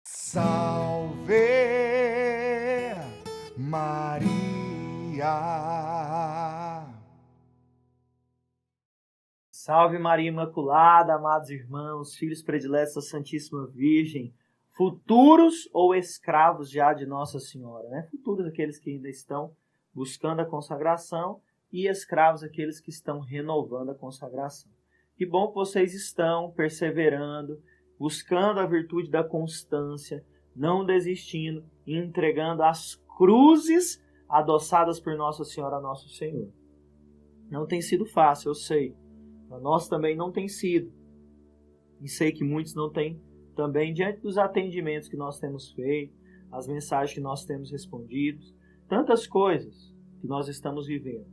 Salve Maria. Salve Maria Imaculada, amados irmãos, filhos prediletos da Santíssima Virgem, futuros ou escravos já de Nossa Senhora, né? Futuros aqueles que ainda estão buscando a consagração e escravos aqueles que estão renovando a consagração. Que bom que vocês estão perseverando, buscando a virtude da constância, não desistindo e entregando as cruzes adoçadas por Nossa Senhora a Nosso Senhor. Não tem sido fácil, eu sei. Para nós também não tem sido. E sei que muitos não têm também, diante dos atendimentos que nós temos feito, as mensagens que nós temos respondido, tantas coisas que nós estamos vivendo.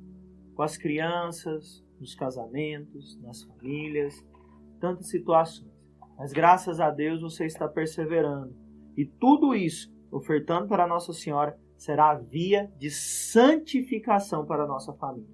Com as crianças, nos casamentos, nas famílias, tantas situações. Mas graças a Deus você está perseverando. E tudo isso, ofertando para Nossa Senhora, será a via de santificação para a nossa família.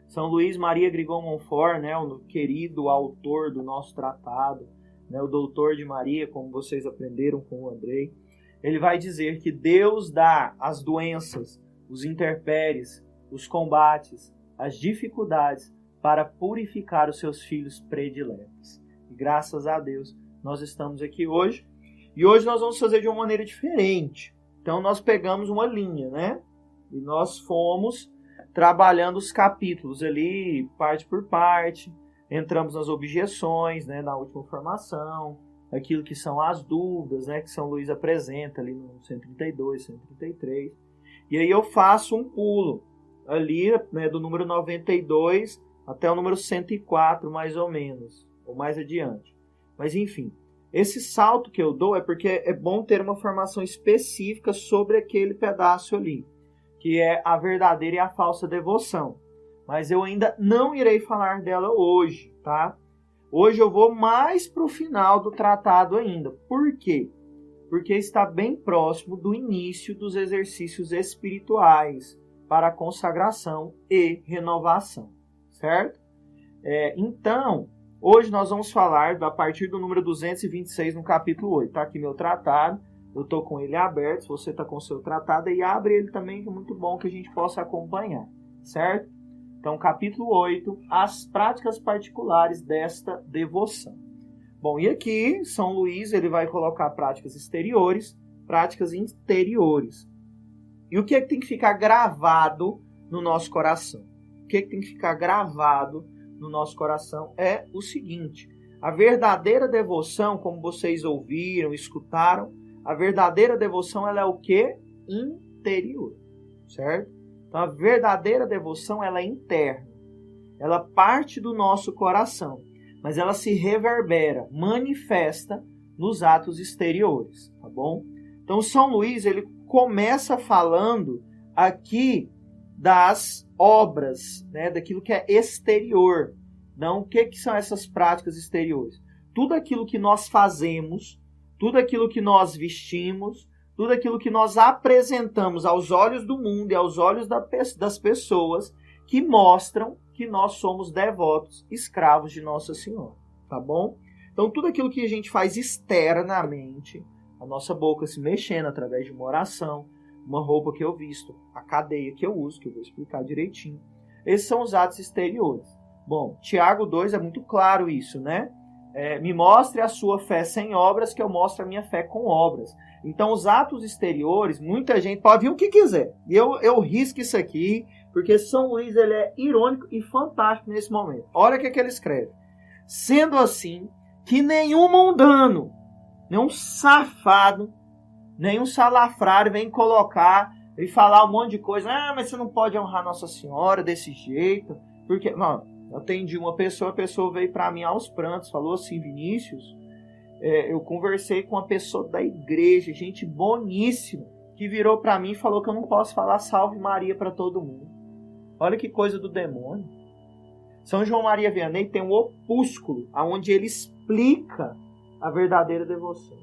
São Luís Maria Grignon Montfort, né, o querido autor do nosso tratado, né, o doutor de Maria, como vocês aprenderam com o Andrei, ele vai dizer que Deus dá as doenças, os intempéries, os combates, as dificuldades para purificar os seus filhos prediletos. E graças a Deus nós estamos aqui hoje. E hoje nós vamos fazer de uma maneira diferente. Então nós pegamos uma linha, né? E nós fomos trabalhando os capítulos ali, parte por parte. Entramos nas objeções, né, na última formação, aquilo que são as dúvidas, né, que São Luís apresenta ali no 132, 133. E aí eu faço um pulo ali, né, do número 92 até o número 104, mais ou menos, ou mais adiante. Mas enfim, esse salto que eu dou é porque é bom ter uma formação específica sobre aquele pedaço ali, que é a verdadeira e a falsa devoção. Mas eu ainda não irei falar dela hoje, tá? Hoje eu vou mais para o final do tratado ainda. Por quê? Porque está bem próximo do início dos exercícios espirituais para a consagração e renovação, certo? Então, hoje nós vamos falar a partir do número 226 no capítulo 8. Tá aqui meu tratado. Eu estou com ele aberto, se você está com o seu tratado, aí abre ele também, que é muito bom que a gente possa acompanhar, certo? Então, capítulo 8, as práticas particulares desta devoção. Bom, e aqui, São Luís, ele vai colocar práticas exteriores, práticas interiores. E o que é que tem que ficar gravado no nosso coração? O que é que tem que ficar gravado no nosso coração é o seguinte: a verdadeira devoção, como vocês ouviram, escutaram, a verdadeira devoção, ela é o quê? Interior, certo? Então, a verdadeira devoção, ela é interna. Ela parte do nosso coração, mas ela se reverbera, manifesta nos atos exteriores, tá bom? Então, São Luís, ele começa falando aqui das obras, né, daquilo que é exterior. Então, o que são essas práticas exteriores? Tudo aquilo que nós fazemos, tudo aquilo que nós vestimos, tudo aquilo que nós apresentamos aos olhos do mundo e aos olhos das pessoas que mostram que nós somos devotos, escravos de Nossa Senhora, tá bom? Então, tudo aquilo que a gente faz externamente, a nossa boca se mexendo através de uma oração, uma roupa que eu visto, a cadeia que eu uso, que eu vou explicar direitinho. Esses são os atos exteriores. Bom, Tiago 2 é muito claro isso, né? Me mostre a sua fé sem obras, que eu mostro a minha fé com obras. Então, os atos exteriores, muita gente pode vir o que quiser. E eu risco isso aqui, porque São Luís ele é irônico e fantástico nesse momento. Olha o que ele escreve. Sendo assim, que nenhum mundano, nenhum safado, nenhum salafrário vem colocar e falar um monte de coisa. Ah, mas você não pode honrar Nossa Senhora desse jeito. Porque, não. Eu atendi uma pessoa, a pessoa veio para mim aos prantos, falou assim: Vinícius, eu conversei com uma pessoa da igreja, gente boníssima, que virou para mim e falou que eu não posso falar Salve Maria para todo mundo. Olha que coisa do demônio. São João Maria Vianney tem um opúsculo onde ele explica a verdadeira devoção.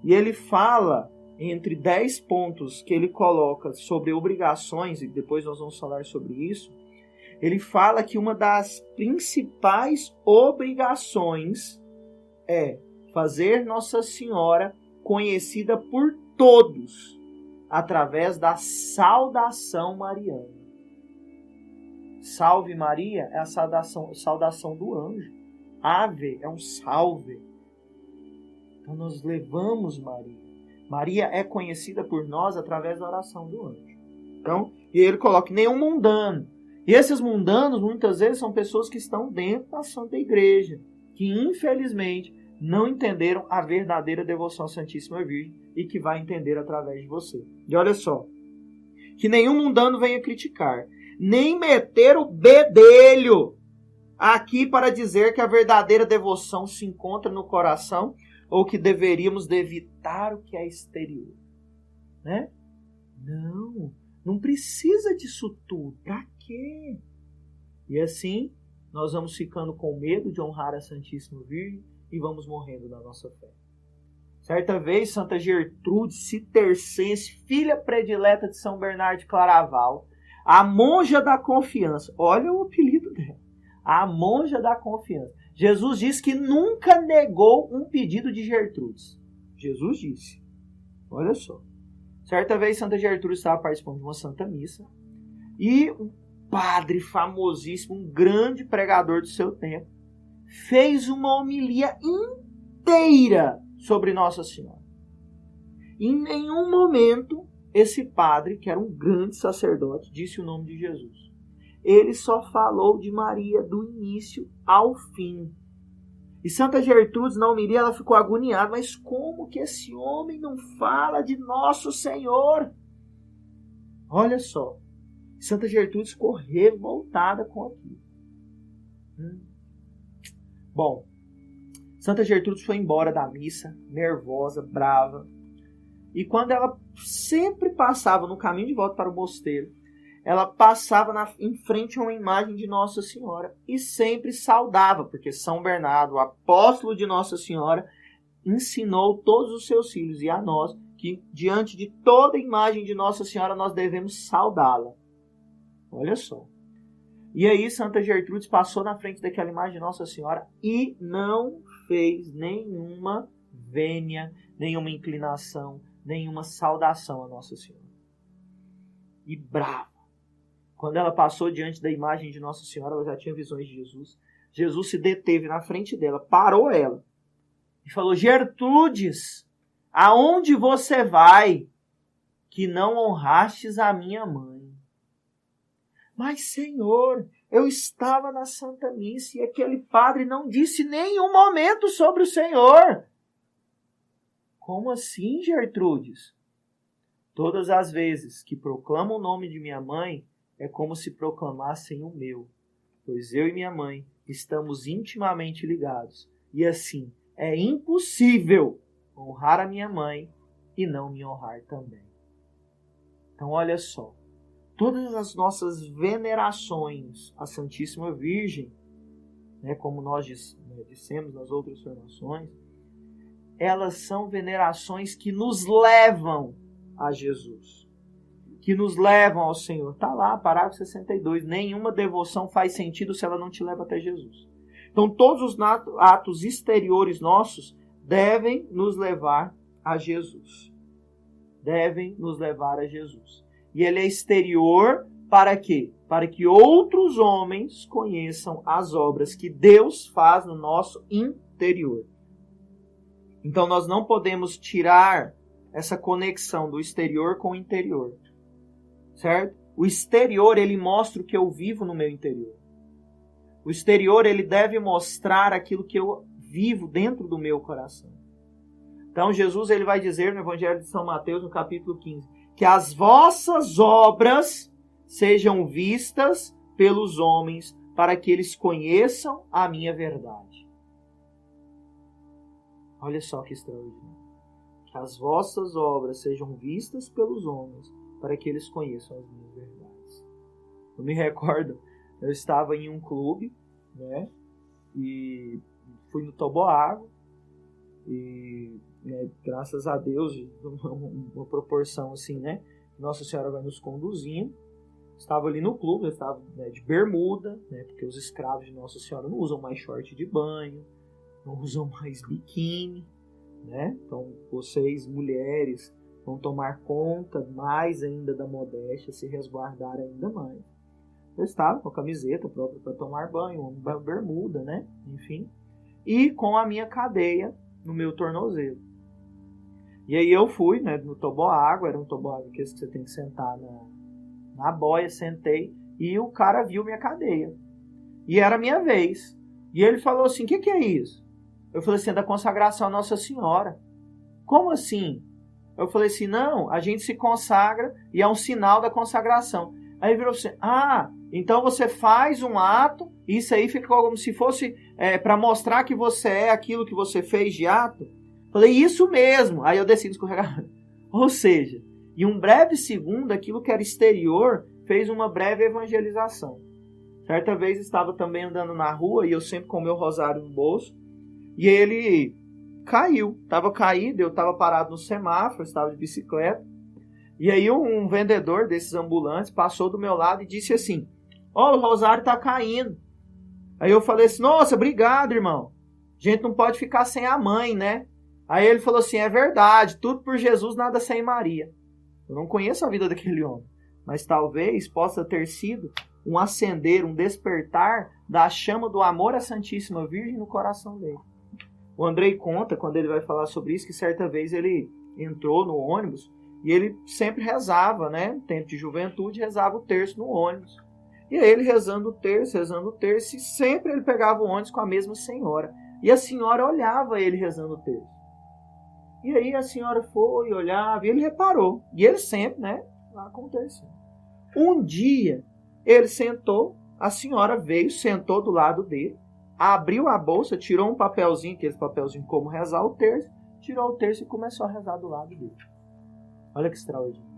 E ele fala, entre 10 pontos que ele coloca sobre obrigações, e depois nós vamos falar sobre isso, ele fala que uma das principais obrigações é fazer Nossa Senhora conhecida por todos através da saudação mariana. Salve Maria é a saudação do anjo. Ave é um salve. Então nós levamos Maria. Maria é conhecida por nós através da oração do anjo. Então, e ele coloca nenhum mundano. E esses mundanos muitas vezes são pessoas que estão dentro da Santa Igreja, que infelizmente não entenderam a verdadeira devoção à Santíssima Virgem e que vai entender através de você. E olha só, que nenhum mundano venha criticar, nem meter o bedelho aqui para dizer que a verdadeira devoção se encontra no coração ou que deveríamos evitar o que é exterior. Né? Não precisa disso tudo. Para quê? E assim, nós vamos ficando com medo de honrar a Santíssima Virgem e vamos morrendo na nossa fé. Certa vez, Santa Gertrude Cistercense, filha predileta de São Bernardo de Claraval, a monja da confiança, olha o apelido dela, a monja da confiança. Jesus disse que nunca negou um pedido de Gertrudes. Jesus disse. Olha só. Certa vez, Santa Gertrude estava participando de uma Santa Missa e um padre famosíssimo, um grande pregador do seu tempo, fez uma homilia inteira sobre Nossa Senhora. Em nenhum momento, esse padre, que era um grande sacerdote, disse o nome de Jesus. Ele só falou de Maria do início ao fim. E Santa Gertrudes, na homilia, ela ficou agoniada. Mas como que esse homem não fala de Nosso Senhor? Olha só. Santa Gertrudes ficou revoltada com aquilo. Bom, Santa Gertrudes foi embora da missa, nervosa, brava. E quando ela sempre passava no caminho de volta para o mosteiro, ela passava em frente a uma imagem de Nossa Senhora e sempre saudava, porque São Bernardo, o apóstolo de Nossa Senhora, ensinou todos os seus filhos e a nós que diante de toda imagem de Nossa Senhora nós devemos saudá-la. Olha só. E aí Santa Gertrudes passou na frente daquela imagem de Nossa Senhora e não fez nenhuma vênia, nenhuma inclinação, nenhuma saudação a Nossa Senhora. E brava. Quando ela passou diante da imagem de Nossa Senhora, ela já tinha visões de Jesus. Jesus se deteve na frente dela, parou ela e falou: Gertrudes, aonde você vai que não honrastes a minha mãe? Mas, Senhor, eu estava na Santa Missa e aquele padre não disse nenhum momento sobre o Senhor. Como assim, Gertrudes? Todas as vezes que proclamo o nome de minha mãe, é como se proclamassem o meu, pois eu e minha mãe estamos intimamente ligados. E assim, é impossível honrar a minha mãe e não me honrar também. Então, olha só. Todas as nossas venerações à Santíssima Virgem, né, como nós dissemos nas outras formações, elas são venerações que nos levam a Jesus, que nos levam ao Senhor. Está lá, parágrafo 62. Nenhuma devoção faz sentido se ela não te leva até Jesus. Então, todos os atos exteriores nossos devem nos levar a Jesus. Devem nos levar a Jesus. E ele é exterior para quê? Para que outros homens conheçam as obras que Deus faz no nosso interior. Então nós não podemos tirar essa conexão do exterior com o interior. Certo? O exterior, ele mostra o que eu vivo no meu interior. O exterior, ele deve mostrar aquilo que eu vivo dentro do meu coração. Então Jesus, ele vai dizer no Evangelho de São Mateus, no capítulo 15, que as vossas obras sejam vistas pelos homens, para que eles conheçam a minha verdade. Olha só que extraordinário. Que as vossas obras sejam vistas pelos homens, para que eles conheçam as minhas verdades. Eu me recordo, eu estava em um clube, né, e fui no toboágua, e graças a Deus, uma proporção assim, né? Nossa Senhora vai nos conduzindo. Estava ali no clube, eu estava de bermuda, né? Porque os escravos de Nossa Senhora não usam mais short de banho, não usam mais biquíni, né? Então, vocês, mulheres, vão tomar conta mais ainda da modéstia, se resguardar ainda mais. Eu estava com a camiseta própria para tomar banho, uma bermuda, né? Enfim. E com a minha cadeia no meu tornozelo. E aí eu fui, né, no toboágua, era um toboágua que você tem que sentar na boia, sentei, e o cara viu minha cadeia. E era a minha vez. E ele falou assim, o que é isso? Eu falei assim, é da consagração à Nossa Senhora. Como assim? Eu falei assim, não, a gente se consagra e é um sinal da consagração. Aí ele virou assim, então você faz um ato, isso aí fica como se fosse para mostrar que você é aquilo que você fez de ato. Falei, isso mesmo. Aí eu desci no escorregador. Ou seja, em um breve segundo, aquilo que era exterior fez uma breve evangelização. Certa vez estava também andando na rua e eu sempre com o meu rosário no bolso. E ele caiu. Estava caído, eu estava parado no semáforo, estava de bicicleta. E aí um vendedor desses ambulantes passou do meu lado e disse assim, o rosário está caindo. Aí eu falei assim, nossa, obrigado, irmão. A gente não pode ficar sem a mãe, né? Aí ele falou assim, é verdade, tudo por Jesus, nada sem Maria. Eu não conheço a vida daquele homem, mas talvez possa ter sido um acender, um despertar da chama do amor à Santíssima Virgem no coração dele. O Andrei conta, quando ele vai falar sobre isso, que certa vez ele entrou no ônibus e ele sempre rezava, né? No tempo de juventude, rezava o terço no ônibus. E aí ele rezando o terço, e sempre ele pegava o ônibus com a mesma senhora. E a senhora olhava ele rezando o terço. E aí a senhora foi, olhava, e ele reparou. E ele sempre, né, lá com o tercinho. Um dia, ele sentou, a senhora veio, sentou do lado dele, abriu a bolsa, tirou um papelzinho, aquele papelzinho como rezar o terço, tirou o terço e começou a rezar do lado dele. Olha que extraordinário.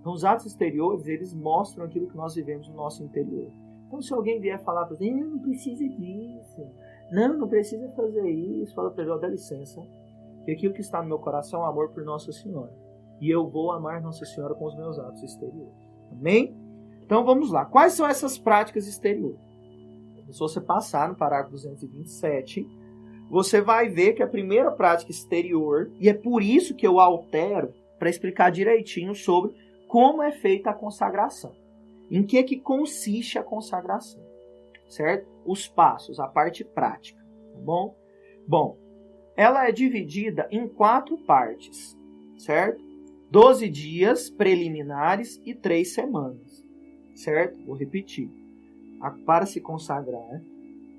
Então, os atos exteriores, eles mostram aquilo que nós vivemos no nosso interior. Então, se alguém vier falar para você, não precisa disso, não precisa fazer isso, fala para ele, dá licença, que aquilo que está no meu coração é o amor por Nossa Senhora. E eu vou amar Nossa Senhora com os meus atos exteriores. Amém? Então vamos lá. Quais são essas práticas exteriores? Se você passar no parágrafo 227, você vai ver que a primeira prática exterior, e é por isso que eu altero para explicar direitinho sobre como é feita a consagração. Em que consiste a consagração? Certo? Os passos, a parte prática. Tá bom? Bom, ela é dividida em 4 partes, certo? 12 dias preliminares e 3 semanas, certo? Vou repetir. Para se consagrar,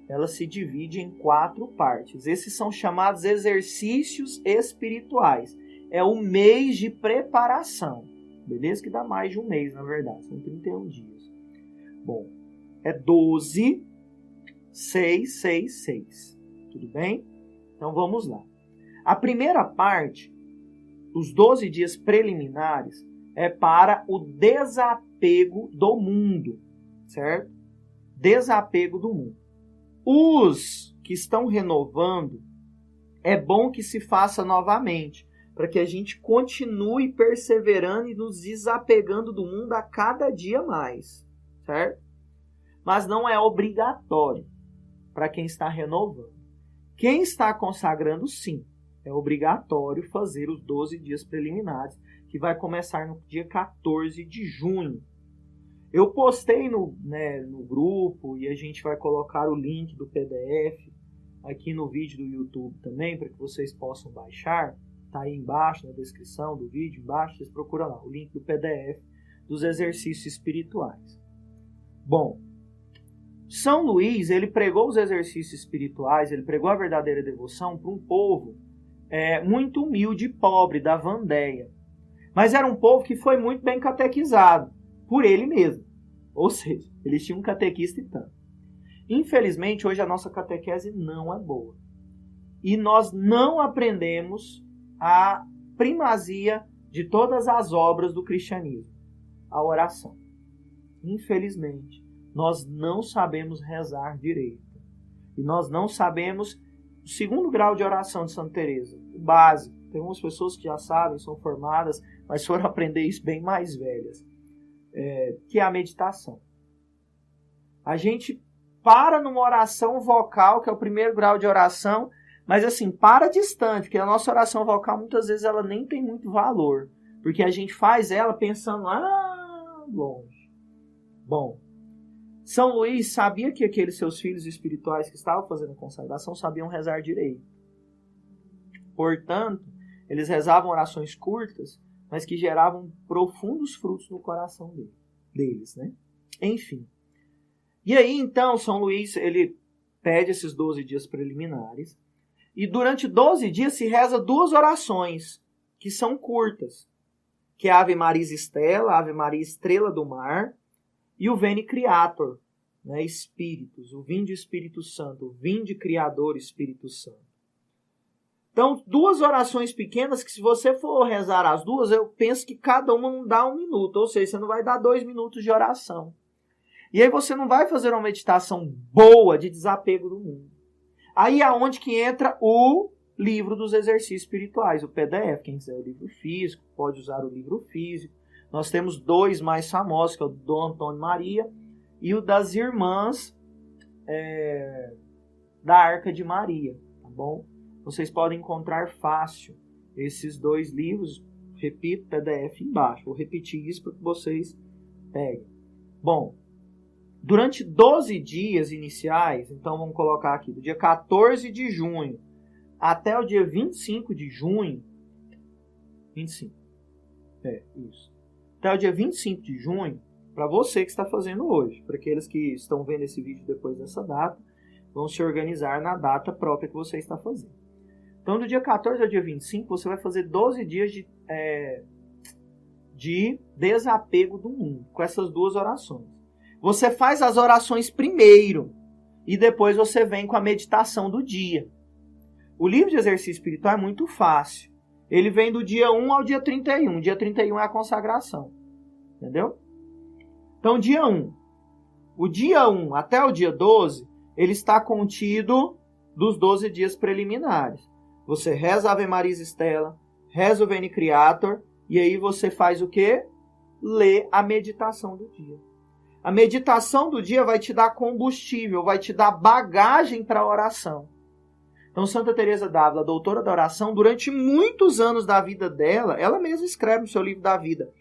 ela se divide em 4 partes. Esses são chamados exercícios espirituais. É o mês de preparação, beleza? Que dá mais de um mês, na verdade, são 31 dias. Bom, é 12, 6, 6, 6. Tudo bem? Então vamos lá. A primeira parte, os 12 dias preliminares, é para o desapego do mundo, certo? Desapego do mundo. Os que estão renovando, é bom que se faça novamente, para que a gente continue perseverando e nos desapegando do mundo a cada dia mais, certo? Mas não é obrigatório para quem está renovando. Quem está consagrando, sim, é obrigatório fazer os 12 dias preliminares, que vai começar no dia 14 de junho. Eu postei no grupo e a gente vai colocar o link do PDF aqui no vídeo do YouTube também, para que vocês possam baixar. Está aí embaixo, na descrição do vídeo, embaixo, vocês procuram lá o link do PDF dos exercícios espirituais. Bom, São Luís, ele pregou os exercícios espirituais, ele pregou a verdadeira devoção para um povo muito humilde e pobre, da Vandéia. Mas era um povo que foi muito bem catequizado, por ele mesmo. Ou seja, eles tinham um catequista e tanto. Infelizmente, hoje a nossa catequese não é boa. E nós não aprendemos a primazia de todas as obras do cristianismo, a oração. Infelizmente, nós não sabemos rezar direito. E nós não sabemos o 2º grau de oração de Santa Teresa, o básico. Tem umas pessoas que já sabem, são formadas, mas foram aprender isso bem mais velhas, que é a meditação. A gente para numa oração vocal, que é o 1º grau de oração, Mas assim, para distante, porque a nossa oração vocal muitas vezes ela nem tem muito valor. Porque a gente faz ela pensando lá longe. Bom, São Luís sabia que aqueles seus filhos espirituais que estavam fazendo consagração sabiam rezar direito. Portanto, eles rezavam orações curtas, mas que geravam profundos frutos no coração deles, né? Enfim. E aí, então, São Luís, ele pede esses 12 dias preliminares. E durante 12 dias se reza 2 orações, que são curtas. Que é a Ave Maria Stella, Ave Maria Estrela do Mar, e o Veni Creator, né? Espíritos, o Vinde Espírito Santo, o Vinde Criador Espírito Santo. Então, 2 orações pequenas que se você for rezar as 2, eu penso que cada uma não dá 1 minuto. Ou seja, você não vai dar 2 minutos de oração. E aí você não vai fazer uma meditação boa de desapego do mundo. Aí é onde que entra o livro dos exercícios espirituais, o PDF. Quem quiser o livro físico, pode usar o livro físico. Nós temos 2 mais famosos, que é o do Dom Antônio Maria e o das Irmãs da Arca de Maria, tá bom? Vocês podem encontrar fácil esses 2 livros, repito, PDF embaixo. Vou repetir isso para que vocês peguem. Bom, durante 12 dias iniciais, então vamos colocar aqui, do dia 14 de junho até o dia 25 de junho, 25, isso. Até o dia 25 de junho, para você que está fazendo hoje, para aqueles que estão vendo esse vídeo depois dessa data, vão se organizar na data própria que você está fazendo. Então, do dia 14 ao dia 25, você vai fazer 12 dias de desapego do mundo, com essas 2 orações. Você faz as orações primeiro, e depois você vem com a meditação do dia. O livro de exercício espiritual é muito fácil. Ele vem do dia 1 ao dia 31. Dia 31 é a consagração. Entendeu? Então, dia 1. O dia 1 até o dia 12, ele está contido dos 12 dias preliminares. Você reza a Ave Maria Stella, reza o Veni Creator, e aí você faz o quê? Lê a meditação do dia. A meditação do dia vai te dar combustível, vai te dar bagagem para a oração. Então, Santa Teresa d'Ávila, doutora da oração, durante muitos anos da vida dela, ela mesma escreve no seu livro da vida,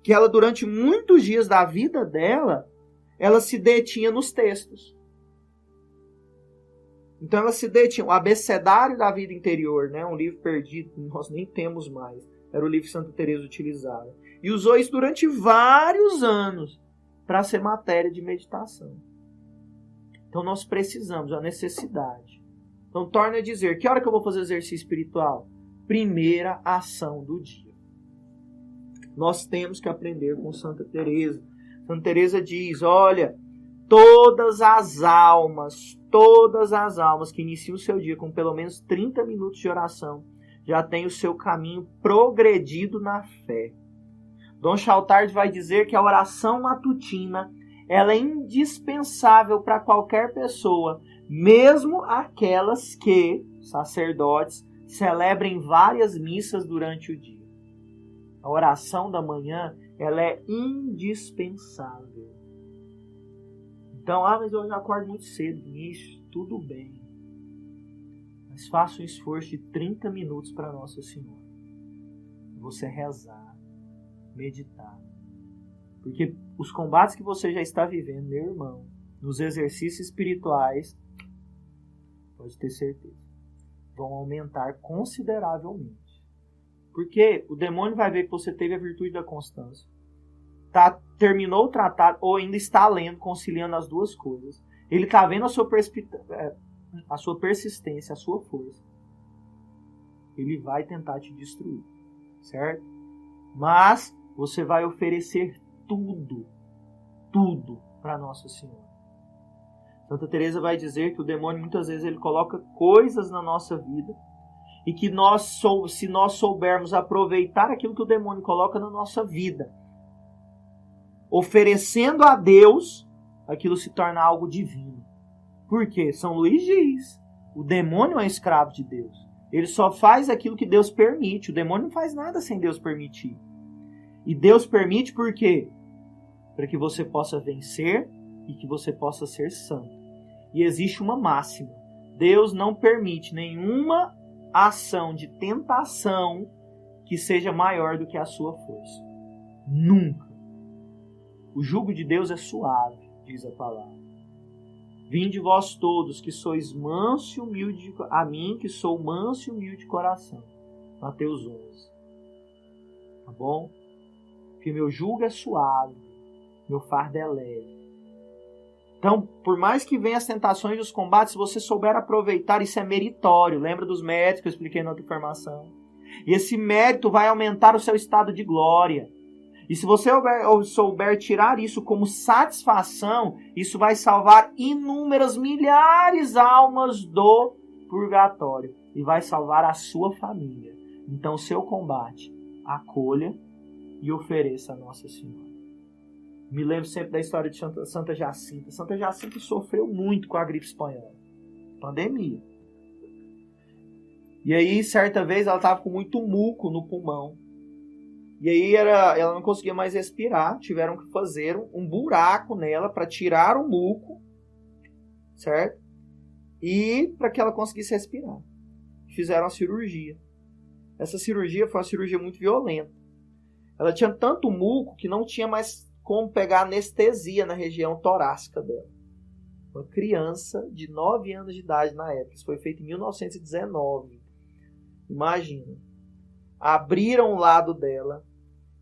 que ela, durante muitos dias da vida dela, ela se detinha nos textos. Então, ela se detinha. O Abecedário da Vida Interior, né, um livro perdido, nós nem temos mais, era o livro que Santa Teresa utilizava. E usou isso durante vários anos para ser matéria de meditação. Então, nós precisamos, a necessidade. Então, torna a dizer, que hora que eu vou fazer exercício espiritual? Primeira ação do dia. Nós temos que aprender com Santa Teresa. Santa Teresa diz, olha, todas as almas que iniciam o seu dia com pelo menos 30 minutos de oração, já têm o seu caminho progredido na fé. Dom Chaltard vai dizer que a oração matutina ela é indispensável para qualquer pessoa, mesmo aquelas que, sacerdotes, celebrem várias missas durante o dia. A oração da manhã ela é indispensável. Então, mas eu já acordo muito cedo. Isso, tudo bem. Mas faça um esforço de 30 minutos para Nossa Senhora. Você rezar, meditar. Porque os combates que você já está vivendo, meu irmão, nos exercícios espirituais, pode ter certeza, vão aumentar consideravelmente. Porque o demônio vai ver que você teve a virtude da constância. Terminou o tratado, ou ainda está lendo, conciliando as 2 coisas. Ele está vendo a sua persistência, a sua força. Ele vai tentar te destruir. Certo? Mas você vai oferecer tudo para Nossa Senhora. Santa Teresa vai dizer que o demônio muitas vezes ele coloca coisas na nossa vida e que se nós soubermos aproveitar aquilo que o demônio coloca na nossa vida, oferecendo a Deus, aquilo se torna algo divino. Por quê? São Luís diz, o demônio é escravo de Deus. Ele só faz aquilo que Deus permite. O demônio não faz nada sem Deus permitir. E Deus permite por quê? Para que você possa vencer e que você possa ser santo. E existe uma máxima. Deus não permite nenhuma ação de tentação que seja maior do que a sua força. Nunca. O jugo de Deus é suave, diz a palavra. Vinde vós todos que sois manso e humilde, a mim que sou manso e humilde de coração. Mateus 11. Tá bom? Porque meu jugo é suave, meu fardo é leve. Então, por mais que venham as tentações e os combates, se você souber aproveitar, isso é meritório. Lembra dos méritos que eu expliquei na outra informação? E esse mérito vai aumentar o seu estado de glória. E se você souber tirar isso como satisfação, isso vai salvar inúmeras, milhares almas do purgatório. E vai salvar a sua família. Então, o seu combate, acolha e ofereça a Nossa Senhora. Me lembro sempre da história de Santa Jacinta. Santa Jacinta sofreu muito com a gripe espanhola. Pandemia. E aí, certa vez, ela estava com muito muco no pulmão. E aí, ela não conseguia mais respirar. Tiveram que fazer um buraco nela para tirar o muco. Certo? E para que ela conseguisse respirar. Fizeram a cirurgia. Essa cirurgia foi uma cirurgia muito violenta. Ela tinha tanto muco que não tinha mais como pegar anestesia na região torácica dela. Uma criança de 9 anos de idade na época. Isso foi feito em 1919. Imagina. Abriram o lado dela,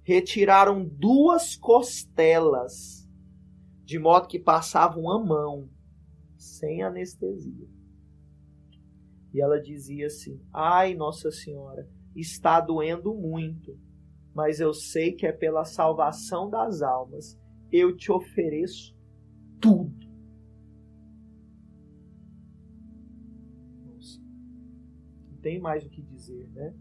retiraram 2 costelas, de modo que passavam a mão, sem anestesia. E ela dizia assim: ai, Nossa Senhora, está doendo muito, mas eu sei que é pela salvação das almas. Eu te ofereço tudo. Nossa, não tem mais o que dizer, né?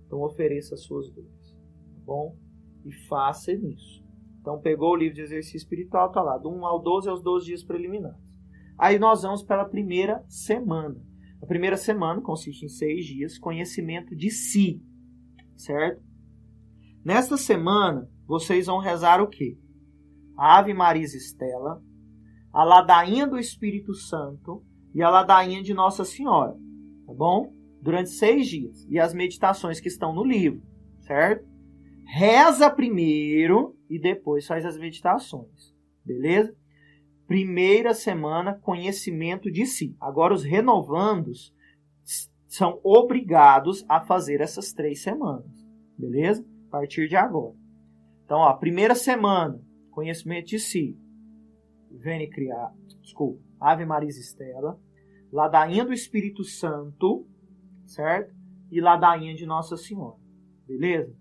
Então ofereça as suas dores, tá bom? E faça isso. Então pegou o livro de exercício espiritual, tá lá, do 1 ao 12 é os 12 dias preliminares. Aí nós vamos para a primeira semana. A primeira semana consiste em 6 dias, conhecimento de si, certo? Nesta semana, vocês vão rezar o quê? A Ave Maria Estela, a ladainha do Espírito Santo e a ladainha de Nossa Senhora, tá bom? Durante 6 dias. E as meditações que estão no livro, certo? Reza primeiro e depois faz as meditações, beleza? Primeira semana, conhecimento de si. Agora, os renovandos são obrigados a fazer essas 3 semanas, beleza? A partir de agora. Então, ó, primeira semana, conhecimento de si. Ave Maria Estela, ladainha do Espírito Santo, certo? E ladainha de Nossa Senhora, beleza?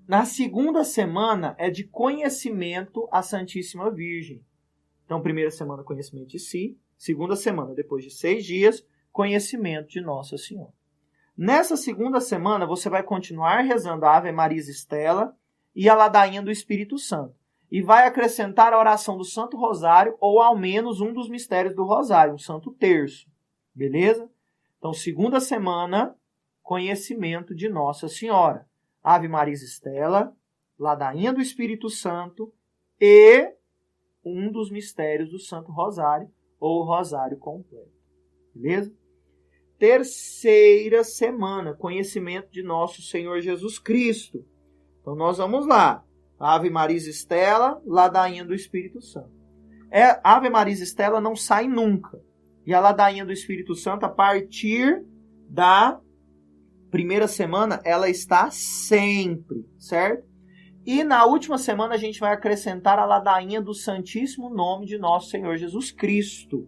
Na segunda semana é de conhecimento à Santíssima Virgem. Então, primeira semana, conhecimento de si. Segunda semana, depois de 6 dias, conhecimento de Nossa Senhora. Nessa segunda semana, você vai continuar rezando a Ave Maria Estela e a ladainha do Espírito Santo. E vai acrescentar a oração do Santo Rosário, ou ao menos um dos mistérios do Rosário, um Santo Terço. Beleza? Então, segunda semana, conhecimento de Nossa Senhora. Ave Maria Estela, ladainha do Espírito Santo e um dos mistérios do Santo Rosário, ou Rosário completo. Beleza? Terceira semana, conhecimento de nosso Senhor Jesus Cristo. Então nós vamos lá. Ave Maria Estela, ladainha do Espírito Santo. Ave Maria Estela não sai nunca. E a ladainha do Espírito Santo, a partir da primeira semana, ela está sempre, certo? E na última semana a gente vai acrescentar a ladainha do Santíssimo Nome de nosso Senhor Jesus Cristo.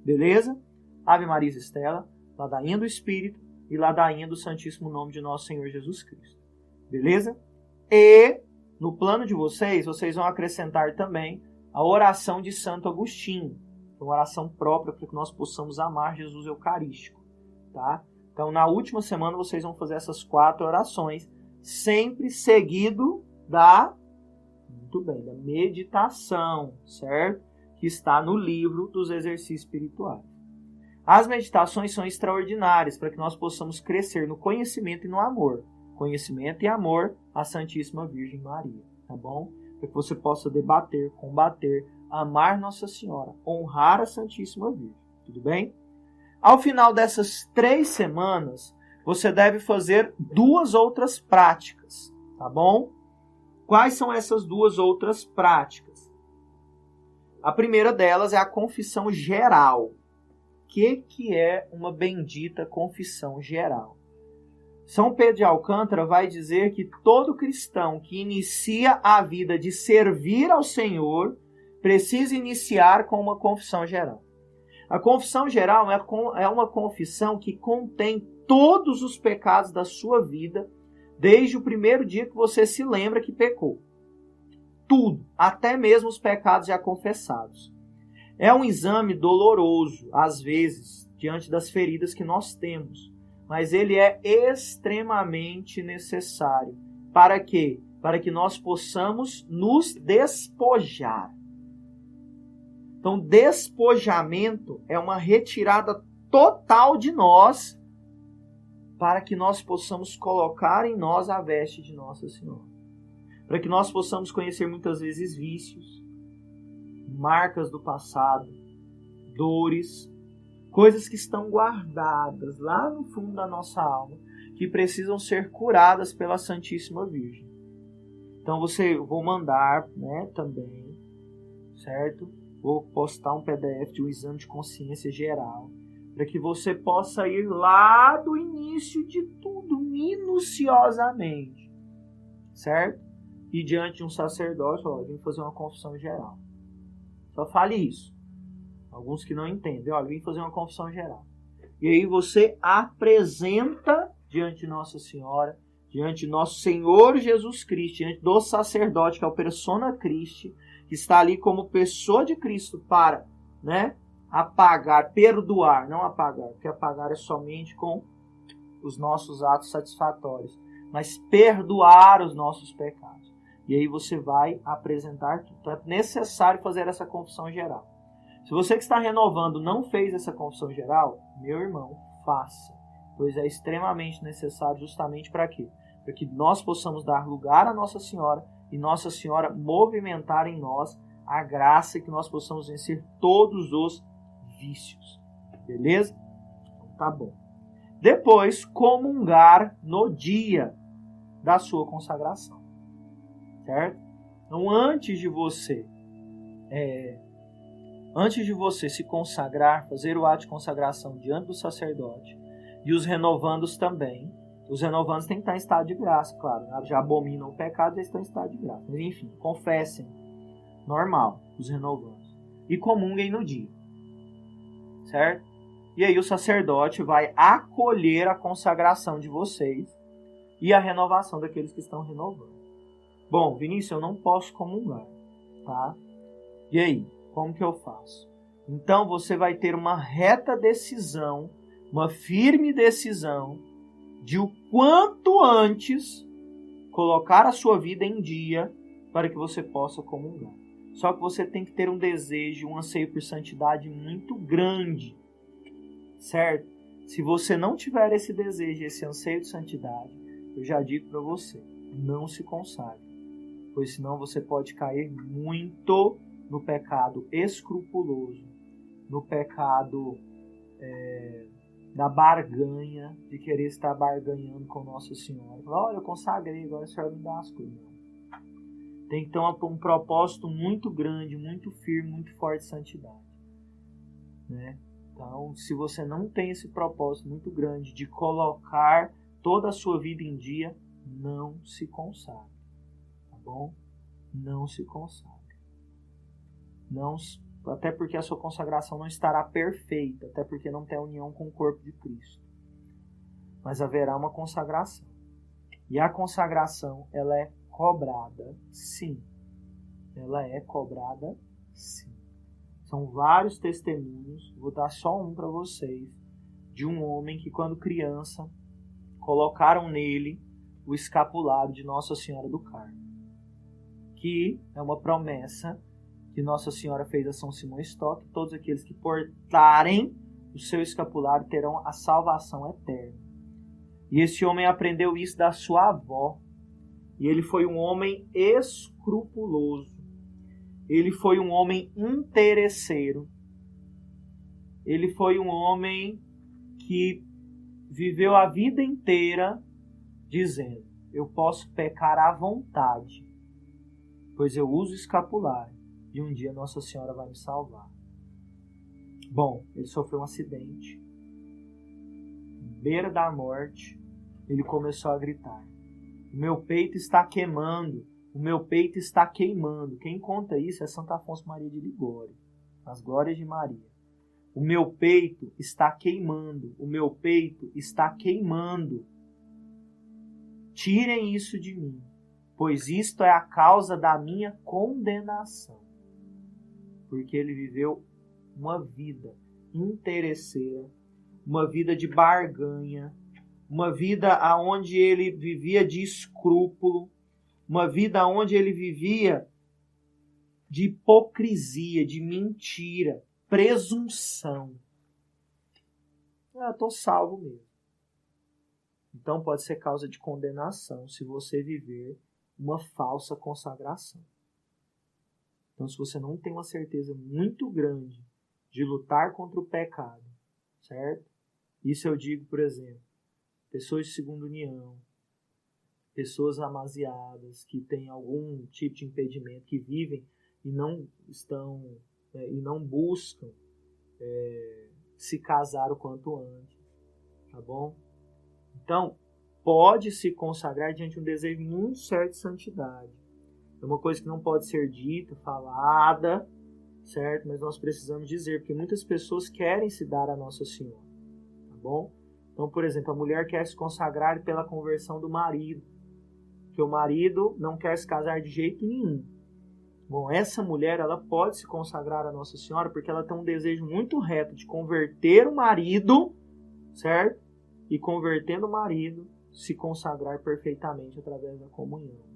Beleza? Ave Maria Estela, ladainha do Espírito e ladainha do Santíssimo Nome de nosso Senhor Jesus Cristo. Beleza? E no plano de vocês vão acrescentar também a oração de Santo Agostinho. Uma oração própria para que nós possamos amar Jesus Eucarístico. Tá? Então na última semana vocês vão fazer essas 4 orações, sempre seguido da meditação, certo? Que está no livro dos exercícios espirituais. As meditações são extraordinárias para que nós possamos crescer no conhecimento e no amor. Conhecimento e amor à Santíssima Virgem Maria, tá bom? Para que você possa debater, combater, amar Nossa Senhora, honrar a Santíssima Virgem, tudo bem? Ao final dessas 3 semanas, você deve fazer 2 outras práticas, tá bom? Quais são essas 2 outras práticas? A primeira delas é a confissão geral. O que é uma bendita confissão geral? São Pedro de Alcântara vai dizer que todo cristão que inicia a vida de servir ao Senhor precisa iniciar com uma confissão geral. A confissão geral é uma confissão que contém todos os pecados da sua vida, desde o primeiro dia que você se lembra que pecou. Tudo, até mesmo os pecados já confessados. É um exame doloroso, às vezes, diante das feridas que nós temos. Mas ele é extremamente necessário. Para quê? Para que nós possamos nos despojar. Então, despojamento é uma retirada total de nós para que nós possamos colocar em nós a veste de Nossa Senhora. Para que nós possamos conhecer muitas vezes vícios, marcas do passado, dores, coisas que estão guardadas lá no fundo da nossa alma, que precisam ser curadas pela Santíssima Virgem. Então vou mandar, também, certo? Vou postar um PDF de um exame de consciência geral, para que você possa ir lá do início de tudo, minuciosamente, certo? E diante de um sacerdote, vim fazer uma confissão geral. Só fale isso. Alguns que não entendem, vim fazer uma confissão geral. E aí você apresenta diante de Nossa Senhora, diante de nosso Senhor Jesus Cristo, diante do sacerdote, que é o persona Christi, que está ali como pessoa de Cristo para, apagar, perdoar, não apagar, porque apagar é somente com os nossos atos satisfatórios, mas perdoar os nossos pecados. E aí você vai apresentar tudo. Então é necessário fazer essa confissão geral. Se você que está renovando não fez essa confissão geral, meu irmão, faça. Pois é extremamente necessário justamente para quê? Para que nós possamos dar lugar a Nossa Senhora e Nossa Senhora movimentar em nós a graça e que nós possamos vencer todos os vícios. Beleza? Então, tá bom. Depois, comungar no dia da sua consagração. Certo? Então, antes de você se consagrar, fazer o ato de consagração diante do sacerdote, e os renovandos também, os renovandos têm que estar em estado de graça, claro, já abominam o pecado, já estão em estado de graça. Mas enfim, confessem, normal, os renovandos, e comunguem no dia, certo? E aí o sacerdote vai acolher a consagração de vocês e a renovação daqueles que estão renovando. Bom, Vinícius, eu não posso comungar, tá? E aí, como que eu faço? Então você vai ter uma reta decisão, uma firme decisão de o quanto antes colocar a sua vida em dia para que você possa comungar. Só que você tem que ter um desejo, um anseio por santidade muito grande, certo? Se você não tiver esse desejo, esse anseio de santidade, eu já digo para você, não se consagre, pois senão você pode cair muito no pecado escrupuloso, no pecado da barganha, de querer estar barganhando com Nossa Senhora. Olha, eu consagrei, agora a senhora me dá as coisas. Tem que ter um propósito muito grande, muito firme, muito forte de santidade. Então, se você não tem esse propósito muito grande de colocar toda a sua vida em dia, não se consagre. Tá bom? Não se consagre. Até porque a sua consagração não estará perfeita, até porque não tem união com o corpo de Cristo. Mas haverá uma consagração. E a consagração, ela é cobrada, sim. Ela é cobrada, sim. São vários testemunhos, vou dar só um para vocês, de um homem que quando criança, colocaram nele o escapulário de Nossa Senhora do Carmo, que é uma promessa que Nossa Senhora fez a São Simão Stock: todos aqueles que portarem o seu escapulário terão a salvação eterna. E esse homem aprendeu isso da sua avó. E ele foi um homem escrupuloso. Ele foi um homem interesseiro. Ele foi um homem que viveu a vida inteira dizendo: eu posso pecar à vontade, pois eu uso escapulário e um dia Nossa Senhora vai me salvar. Bom, ele sofreu um acidente, beira da morte, ele começou a gritar: o meu peito está queimando, o meu peito está queimando. Quem conta isso é Santo Afonso Maria de Ligório, as Glórias de Maria. O meu peito está queimando, o meu peito está queimando. Tirem isso de mim, pois isto é a causa da minha condenação. Porque ele viveu uma vida interesseira, uma vida de barganha, uma vida onde ele vivia de escrúpulo, uma vida onde ele vivia de hipocrisia, de mentira, presunção. Eu estou salvo mesmo. Então pode ser causa de condenação se você viver uma falsa consagração. Então, se você não tem uma certeza muito grande de lutar contra o pecado, certo? Isso eu digo, por exemplo, pessoas de segunda união, pessoas amaziadas, que têm algum tipo de impedimento, que vivem e não estão e não buscam se casar o quanto antes, tá bom? Então, pode se consagrar diante de um desejo muito certo de santidade. É uma coisa que não pode ser dita, falada, certo? Mas nós precisamos dizer, porque muitas pessoas querem se dar a Nossa Senhora, tá bom? Então, por exemplo, a mulher quer se consagrar pela conversão do marido, que o marido não quer se casar de jeito nenhum. Bom, essa mulher, ela pode se consagrar a Nossa Senhora porque ela tem um desejo muito reto de converter o marido, certo? E convertendo o marido, se consagrar perfeitamente através da comunhão.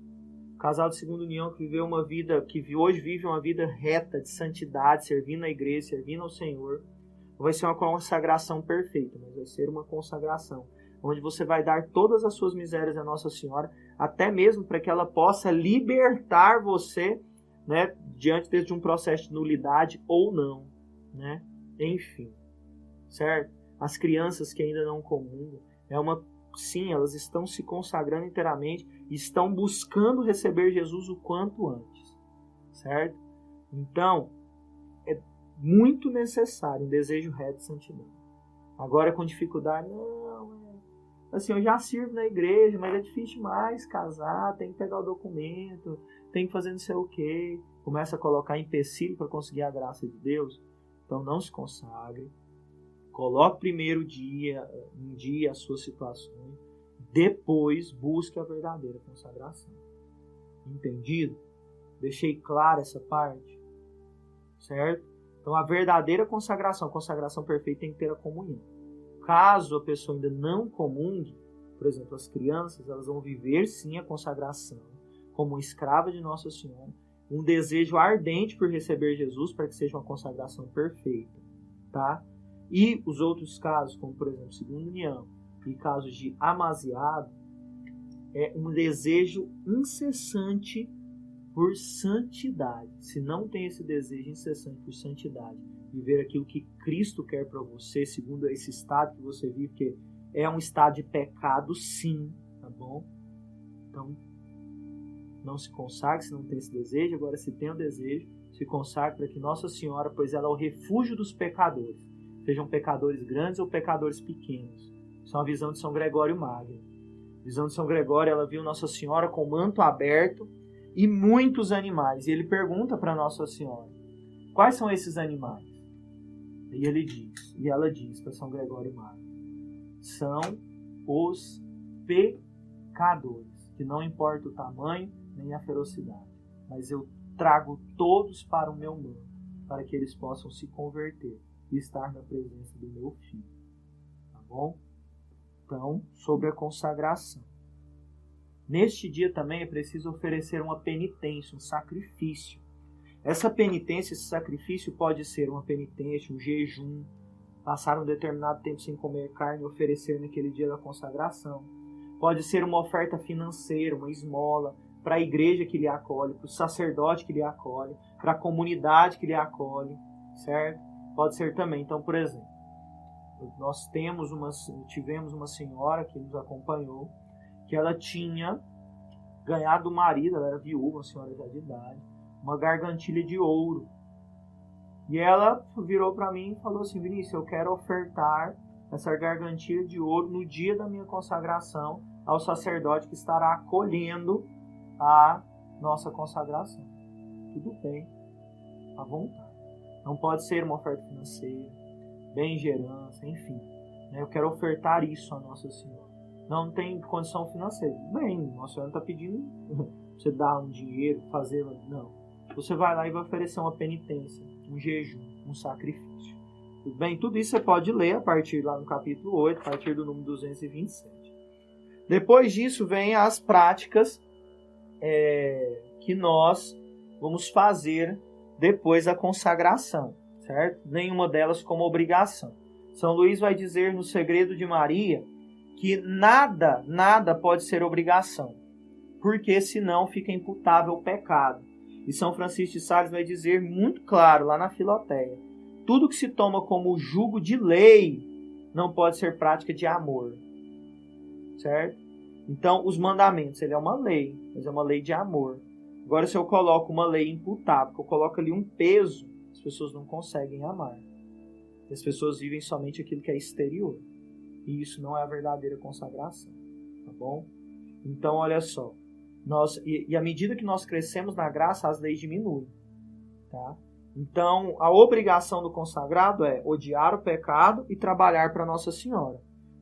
O casal de segunda união que viveu uma vida, que hoje vive uma vida reta de santidade, servindo a igreja, servindo ao Senhor, não vai ser uma consagração perfeita, mas vai ser uma consagração onde você vai dar todas as suas misérias a Nossa Senhora, até mesmo para que ela possa libertar você, né, diante de um processo de nulidade ou não, né? Enfim, certo? As crianças que ainda não comungam, sim, elas estão se consagrando inteiramente e estão buscando receber Jesus o quanto antes, certo? Então, é muito necessário um desejo reto de santidade. Agora, com dificuldade, assim, eu já sirvo na igreja, mas é difícil demais casar, tem que pegar o documento, tem que fazer não sei o quê. Começa a colocar empecilho para conseguir a graça de Deus. Então, não se consagre. Coloque primeiro um dia as suas situações, depois busque a verdadeira consagração. Entendido? Deixei clara essa parte? Certo? Então a verdadeira consagração, a consagração perfeita, tem que ter a comunhão. Caso a pessoa ainda não comungue, por exemplo, as crianças, elas vão viver sim a consagração como escrava de Nossa Senhora, um desejo ardente por receber Jesus para que seja uma consagração perfeita, tá? E os outros casos, como por exemplo, segunda união e casos de amaziado, é um desejo incessante por santidade. Se não tem esse desejo incessante por santidade, viver aquilo que Cristo quer para você, segundo esse estado que você vive, que é um estado de pecado, sim, tá bom? Então, não se consagre se não tem esse desejo. Agora, se tem o desejo, se consagre para que Nossa Senhora, pois ela é o refúgio dos pecadores, sejam pecadores grandes ou pecadores pequenos. Isso é uma visão de São Gregório Magno. A visão de São Gregório, ela viu Nossa Senhora com o manto aberto e muitos animais. E ele pergunta para Nossa Senhora: quais são esses animais? E ela diz para São Gregório Magno: são os pecadores, que não importa o tamanho nem a ferocidade, mas eu trago todos para o meu manto, para que eles possam se converter e estar na presença do meu Filho. Tá bom? Então, sobre a consagração. Neste dia também é preciso oferecer uma penitência, um sacrifício. Essa penitência, esse sacrifício pode ser uma penitência, um jejum, passar um determinado tempo sem comer carne e oferecer naquele dia da consagração. Pode ser uma oferta financeira, uma esmola, para a igreja que lhe acolhe, para o sacerdote que lhe acolhe, para a comunidade que lhe acolhe, certo? Pode ser também. Então, por exemplo, Nós tivemos uma senhora que nos acompanhou, que ela tinha ganhado do marido, ela era viúva, uma senhora já de idade, uma gargantilha de ouro. E ela virou para mim e falou assim: Vinícius, eu quero ofertar essa gargantilha de ouro no dia da minha consagração ao sacerdote que estará acolhendo a nossa consagração. Tudo bem, à vontade. Não pode ser uma oferta financeira, bem-gerança, enfim. Eu quero ofertar isso a Nossa Senhora. Não tem condição financeira. Bem, Nossa Senhora não está pedindo você dar um dinheiro, fazer... Não. Você vai lá e vai oferecer uma penitência, um jejum, um sacrifício. Tudo bem? Tudo isso você pode ler a partir lá no capítulo 8, a partir do número 227. Depois disso vem as práticas que nós vamos fazer depois da consagração, certo? Nenhuma delas como obrigação. São Luís vai dizer no Segredo de Maria que nada pode ser obrigação, porque senão fica imputável o pecado. E São Francisco de Sales vai dizer muito claro lá na Filoteia: tudo que se toma como jugo de lei não pode ser prática de amor, certo? Então, os mandamentos, ele é uma lei, mas é uma lei de amor. Agora, se eu coloco uma lei imputável, que eu coloco ali um peso, as pessoas não conseguem amar. As pessoas vivem somente aquilo que é exterior. E isso não é a verdadeira consagração, tá bom? Então, olha só. À medida que nós crescemos na graça, as leis diminuem, tá? Então, a obrigação do consagrado é odiar o pecado e trabalhar para Nossa Senhora.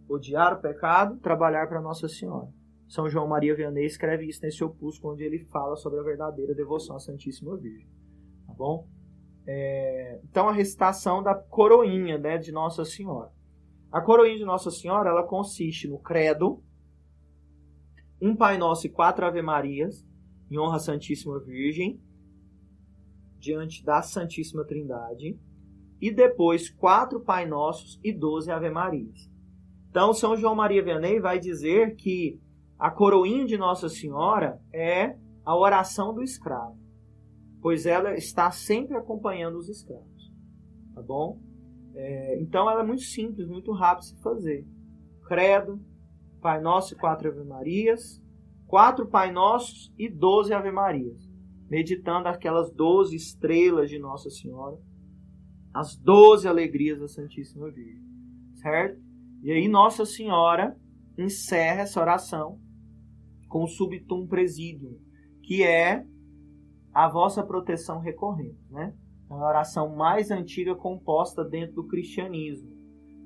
Odiar o pecado, trabalhar para Nossa Senhora. São João Maria Vianney escreve isso nesse opúsculo, onde ele fala sobre a verdadeira devoção à Santíssima Virgem. Tá bom? Então, a recitação da coroinha, né, de Nossa Senhora. A coroinha de Nossa Senhora, ela consiste no credo, um Pai Nosso e 4 Ave Marias, em honra à Santíssima Virgem, diante da Santíssima Trindade, e depois 4 Pai Nossos e 12 Ave Marias. Então, São João Maria Vianney vai dizer que a coroinha de Nossa Senhora é a oração do escravo, pois ela está sempre acompanhando os escravos, tá bom? Então, ela é muito simples, muito rápido de se fazer. Credo, Pai Nosso e 4 Ave Marias, 4 Pai Nossos e 12 Ave Marias, meditando aquelas 12 estrelas de Nossa Senhora, as 12 alegrias da Santíssima Virgem, certo? E aí Nossa Senhora encerra essa oração com o Subtum Presidium, que é a vossa proteção recorrente, né? É a oração mais antiga composta dentro do cristianismo.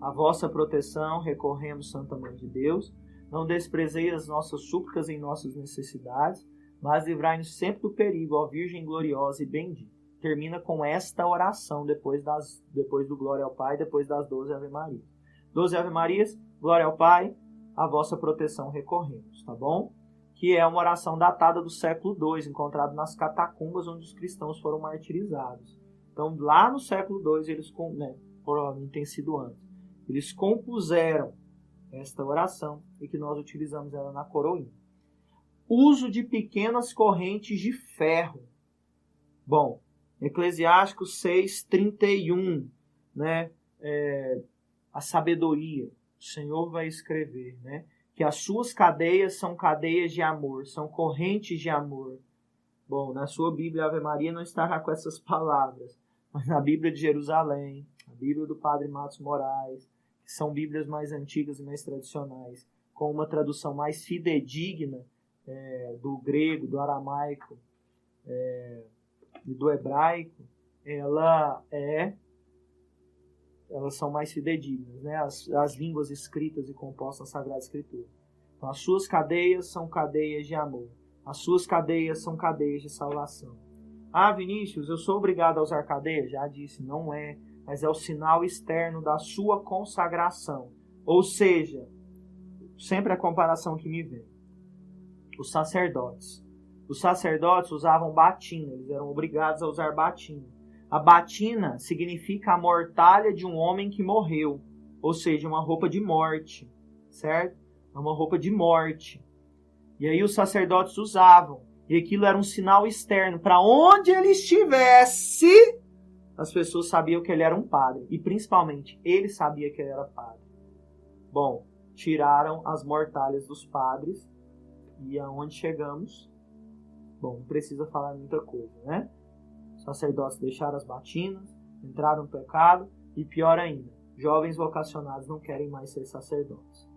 A vossa proteção recorremos, Santa Mãe de Deus, não desprezeis as nossas súplicas em nossas necessidades, mas livrai-nos sempre do perigo, ó Virgem gloriosa e bendita. Termina com esta oração depois do Glória ao Pai, depois das 12 Ave Marias. 12 Ave Marias, glória ao Pai, a vossa proteção recorremos, tá bom? Que é uma oração datada do século II, encontrada nas catacumbas onde os cristãos foram martirizados. Então, lá no século II, eles, provavelmente tem sido antes, eles compuseram esta oração e que nós utilizamos ela na coroinha. Uso de pequenas correntes de ferro. Bom, Eclesiásticos 6:31, né? A sabedoria, o Senhor vai escrever, né? Que as suas cadeias são cadeias de amor, são correntes de amor. Bom, na sua Bíblia, Ave Maria não estará com essas palavras, mas na Bíblia de Jerusalém, a Bíblia do Padre Matos Moraes, que são Bíblias mais antigas e mais tradicionais, com uma tradução mais fidedigna do grego, do aramaico e do hebraico, elas são mais fidedignas, né? As línguas escritas e compostas na Sagrada Escritura. Então, as suas cadeias são cadeias de amor. As suas cadeias são cadeias de salvação. Ah, Vinícius, eu sou obrigado a usar cadeias? Já disse, não é. Mas é o sinal externo da sua consagração. Ou seja, sempre a comparação que me vem. Os sacerdotes. Os sacerdotes usavam batina. Eles eram obrigados a usar batina. A batina significa a mortalha de um homem que morreu, ou seja, uma roupa de morte, certo? É uma roupa de morte. E aí os sacerdotes usavam, e aquilo era um sinal externo. Para onde ele estivesse, as pessoas sabiam que ele era um padre. E principalmente, ele sabia que ele era padre. Bom, tiraram as mortalhas dos padres. E aonde chegamos? Bom, não precisa falar muita coisa, né? Os sacerdotes deixaram as batinas, entraram no pecado. E pior ainda, jovens vocacionados não querem mais ser sacerdotes.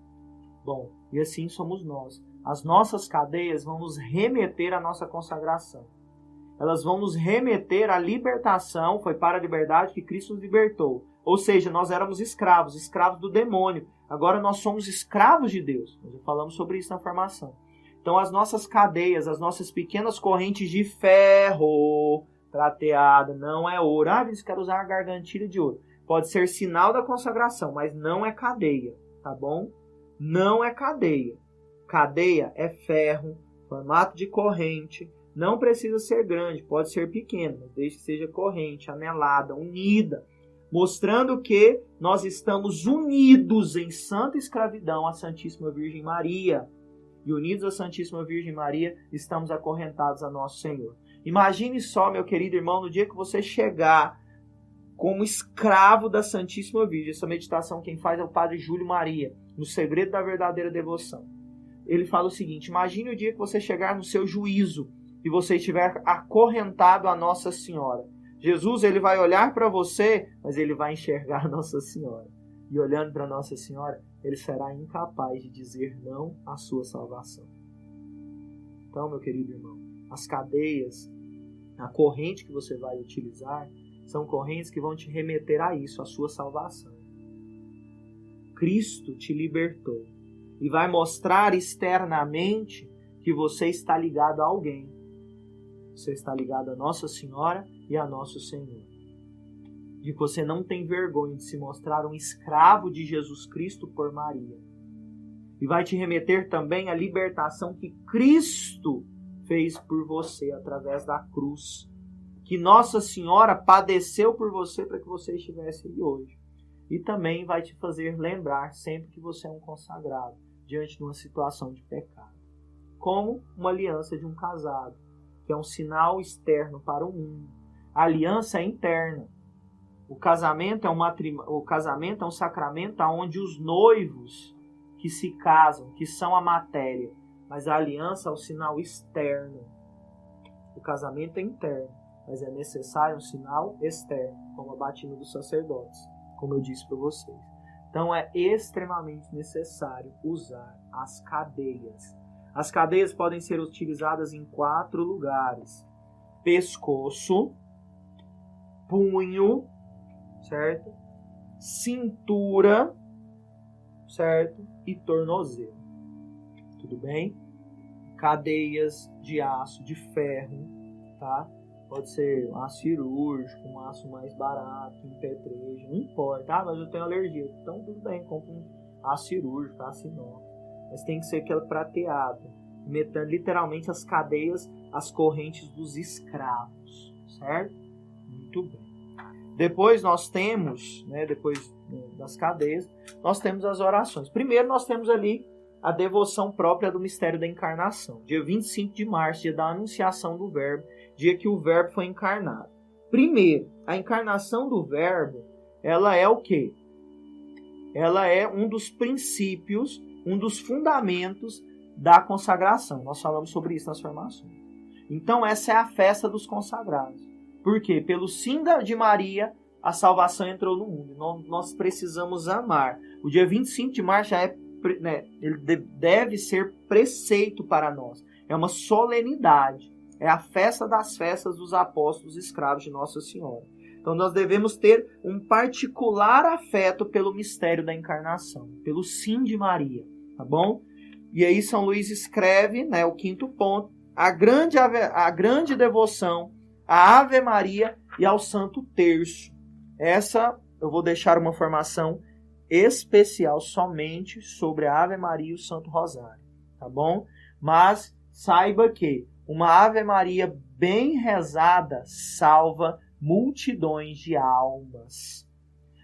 Bom, e assim somos nós. As nossas cadeias vão nos remeter à nossa consagração. Elas vão nos remeter à libertação. Foi para a liberdade que Cristo nos libertou. Ou seja, nós éramos escravos do demônio. Agora nós somos escravos de Deus. Nós já falamos sobre isso na formação. Então as nossas cadeias, as nossas pequenas correntes de ferro prateada, não é ouro. Ah, eles querem usar a gargantilha de ouro. Pode ser sinal da consagração, mas não é cadeia, tá bom? Não é cadeia. Cadeia é ferro, formato de corrente. Não precisa ser grande, pode ser pequeno, mas desde que seja corrente, anelada, unida, mostrando que nós estamos unidos em santa escravidão à Santíssima Virgem Maria. E unidos à Santíssima Virgem Maria, estamos acorrentados a nosso Senhor. Imagine só, meu querido irmão, no dia que você chegar como escravo da Santíssima Virgem. Essa meditação quem faz é o Padre Júlio Maria, no Segredo da Verdadeira Devoção. Ele fala o seguinte: imagine o dia que você chegar no seu juízo e você estiver acorrentado a Nossa Senhora. Jesus, ele vai olhar para você, mas ele vai enxergar a Nossa Senhora. E olhando para Nossa Senhora, ele será incapaz de dizer não à sua salvação. Então, meu querido irmão, as cadeias, a corrente que você vai utilizar, são correntes que vão te remeter a isso, a sua salvação. Cristo te libertou e vai mostrar externamente que você está ligado a alguém. Você está ligado a Nossa Senhora e a Nosso Senhor. De que você não tem vergonha de se mostrar um escravo de Jesus Cristo por Maria. E vai te remeter também à libertação que Cristo fez por você através da cruz. Que Nossa Senhora padeceu por você para que você estivesse aí hoje. E também vai te fazer lembrar sempre que você é um consagrado diante de uma situação de pecado. Como uma aliança de um casado, que é um sinal externo para o mundo. A aliança é interna. O casamento é um sacramento onde os noivos que se casam, que são a matéria, mas a aliança é o sinal externo. O casamento é interno, mas é necessário um sinal externo, como a batina dos sacerdotes, como eu disse para vocês. Então é extremamente necessário usar as cadeias. As cadeias podem ser utilizadas em 4 lugares: pescoço, punho, certo? Cintura, certo? E tornozelo. Tudo bem? Cadeias de aço, de ferro, tá? Pode ser um aço cirúrgico, um aço mais barato, um petrejo, não importa. Ah, mas eu tenho alergia. Então tudo bem, compra um aço cirúrgico, aço inox. Mas tem que ser aquele prateado, metendo literalmente as cadeias, as correntes dos escravos, certo? Muito bem. Depois nós temos, depois das cadeias, nós temos as orações. Primeiro nós temos ali a devoção própria do mistério da encarnação. Dia 25 de março, dia da anunciação do Verbo, dia que o Verbo foi encarnado. Primeiro, a encarnação do Verbo, ela é o quê? Ela é um dos princípios, um dos fundamentos da consagração. Nós falamos sobre isso nas formações. Então essa é a festa dos consagrados. Por quê? Pelo sim de Maria, a salvação entrou no mundo. Nós precisamos amar. O dia 25 de março já ele deve ser preceito para nós. É uma solenidade. É a festa das festas dos apóstolos escravos de Nossa Senhora. Então nós devemos ter um particular afeto pelo mistério da encarnação, pelo sim de Maria, tá bom? E aí São Luís escreve, o 5º ponto, a grande devoção à Ave Maria e ao Santo Terço. Essa eu vou deixar uma formação especial somente sobre a Ave Maria e o Santo Rosário, tá bom? Mas saiba que uma Ave Maria bem rezada salva multidões de almas.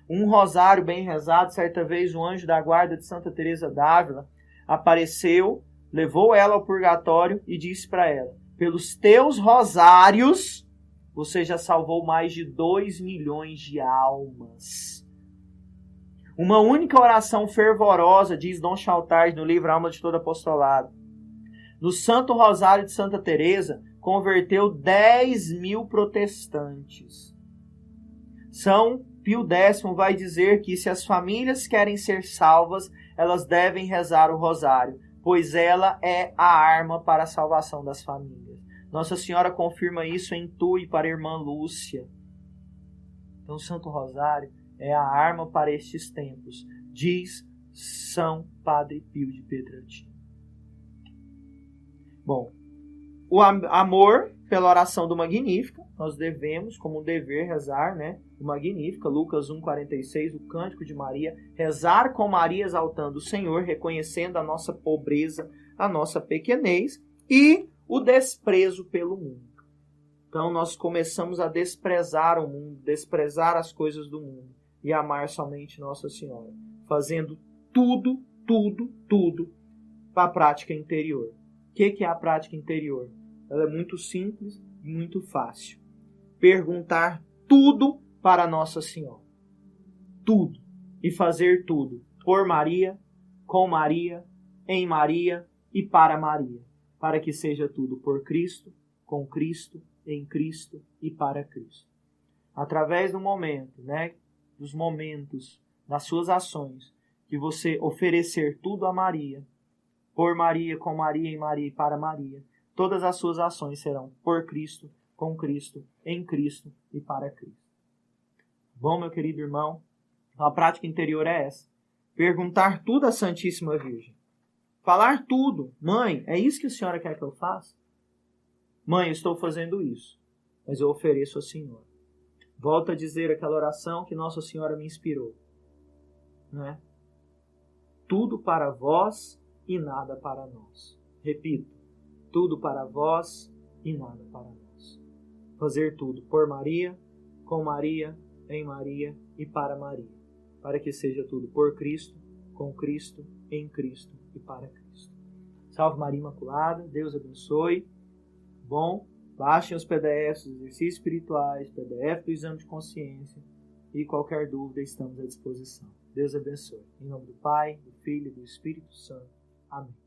Um rosário bem rezado, certa vez um anjo da guarda de Santa Teresa d'Ávila apareceu, levou ela ao purgatório e disse para ela: pelos teus rosários você já salvou mais de 2 milhões de almas. Uma única oração fervorosa, diz Dom Chaltard no livro Alma de Todo Apostolado, no Santo Rosário de Santa Teresa, converteu 10 mil protestantes. São Pio X vai dizer que se as famílias querem ser salvas, elas devem rezar o rosário, pois ela é a arma para a salvação das famílias. Nossa Senhora confirma isso em Tui para a irmã Lúcia. Então o Santo Rosário é a arma para estes tempos, diz São Padre Pio de Pietrelcina. Bom, o amor pela oração do Magnífica, nós devemos, como um dever, rezar, né? O Magnífica, Lucas 1,46, o Cântico de Maria, rezar com Maria exaltando o Senhor, reconhecendo a nossa pobreza, a nossa pequenez e o desprezo pelo mundo. Então nós começamos a desprezar o mundo, desprezar as coisas do mundo e amar somente Nossa Senhora, fazendo tudo para a prática interior. O que é a prática interior? Ela é muito simples e muito fácil. Perguntar tudo para Nossa Senhora. Tudo. E fazer tudo por Maria, com Maria, em Maria e para Maria. Para que seja tudo por Cristo, com Cristo, em Cristo e para Cristo. Através do momento, né, dos momentos, das suas ações, que você oferecer tudo a Maria, por Maria, com Maria, em Maria e para Maria, todas as suas ações serão por Cristo, com Cristo, em Cristo e para Cristo. Bom, meu querido irmão, a prática interior é essa. Perguntar tudo à Santíssima Virgem. Falar tudo. Mãe, é isso que a senhora quer que eu faça? Mãe, eu estou fazendo isso, mas eu ofereço a Senhora. Volto a dizer aquela oração que Nossa Senhora me inspirou. Né? Tudo para vós e nada para nós. Repito, tudo para vós e nada para nós. Fazer tudo por Maria, com Maria, em Maria e para Maria. Para que seja tudo por Cristo, com Cristo, em Cristo e para Cristo. Salve Maria Imaculada, Deus abençoe. Bom, baixem os PDFs dos exercícios espirituais, PDF do exame de consciência e qualquer dúvida estamos à disposição. Deus abençoe. Em nome do Pai, do Filho e do Espírito Santo. Amém.